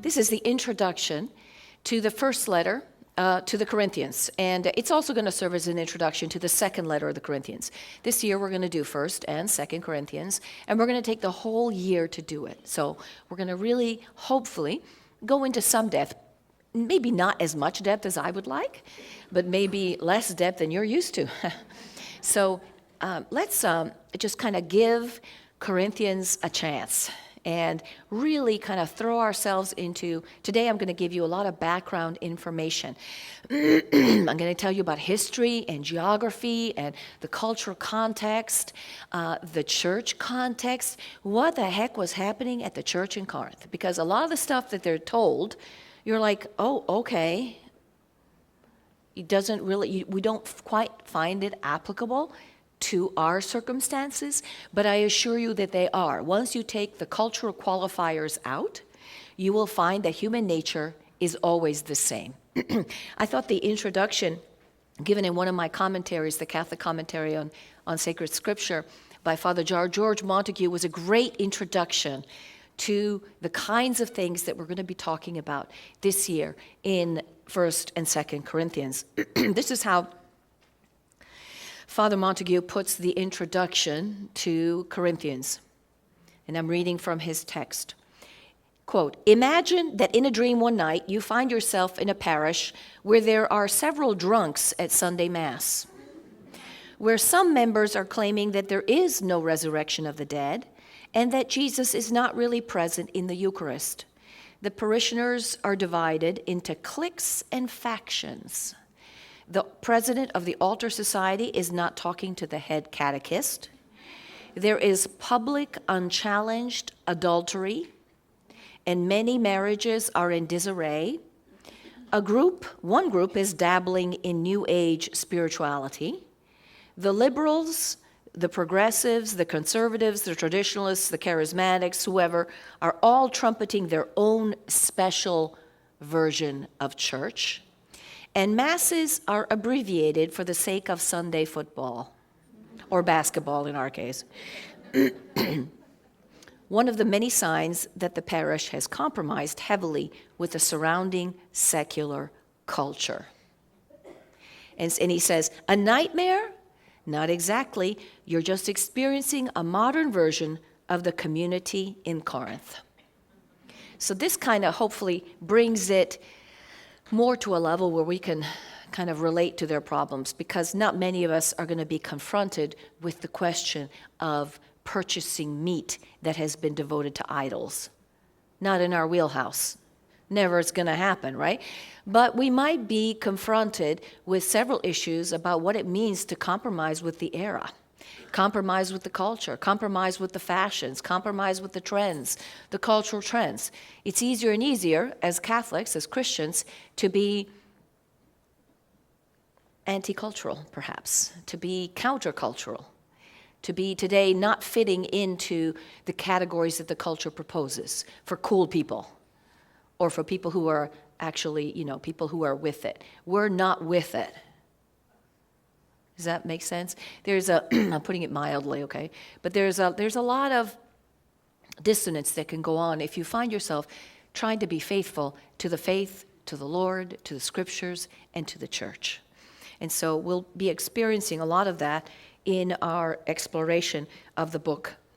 This is the introduction to the first letter to the Corinthians. And it's also going to serve as an introduction to the second letter of the Corinthians. This year we're going to do 1st and 2nd Corinthians, and we're going to take the whole year to do it. So we're going to really, hopefully, go into some depth. Maybe not as much depth as I would like, but maybe less depth than you're used to. So let's just kind of give Corinthians a chance and really kind of throw ourselves into, today I'm going to give you a lot of background information. I'm going to tell you about history and geography and the cultural context, the church context, what the heck was happening at the church in Corinth. Because a lot of the stuff that they're told, you're like, oh, okay. It doesn't really, we don't quite find it applicable to our circumstances, but I assure you that they are. Once you take the cultural qualifiers out, you will find that human nature is always the same. I thought the introduction given in one of my commentaries, the Catholic commentary on sacred scripture by Father George Montague, was a great introduction to the kinds of things that we're going to be talking about this year in 1st and 2nd Corinthians. This is how Father Montague puts the introduction to Corinthians, and I'm reading from his text. Quote, "Imagine that in a dream one night you find yourself in a parish where there are several drunks at Sunday Mass, where some members are claiming that there is no resurrection of the dead and that Jesus is not really present in the Eucharist. The parishioners are divided into cliques and factions. The president of the altar society is not talking to the head catechist. There is public, unchallenged adultery, and many marriages are in disarray. One group is dabbling in New Age spirituality. The liberals, the progressives, the conservatives, the traditionalists, the charismatics, whoever, are all trumpeting their own special version of church. And masses are abbreviated for the sake of Sunday football, or basketball in our case. One of the many signs that the parish has compromised heavily with the surrounding secular culture." And he says, "A nightmare? Not exactly. You're just experiencing a modern version of the community in Corinth." So this kind of hopefully brings it more to a level where we can kind of relate to their problems, because not many of us are going to be confronted with the question of purchasing meat that has been devoted to idols. Not in our wheelhouse. Never is going to happen, right? But we might be confronted with several issues about what it means to compromise with the era, compromise with the culture, compromise with the fashions, compromise with the trends, the cultural trends. It's easier and easier as Catholics, as Christians, to be anti-cultural, perhaps, to be countercultural, to be today not fitting into the categories that the culture proposes for cool people or for people who are actually, people who are with it. We're not with it. Does that make sense? I'm putting it mildly, okay? But there's a lot of dissonance that can go on if you find yourself trying to be faithful to the faith, to the Lord, to the scriptures, and to the church. And so we'll be experiencing a lot of that in our exploration of the book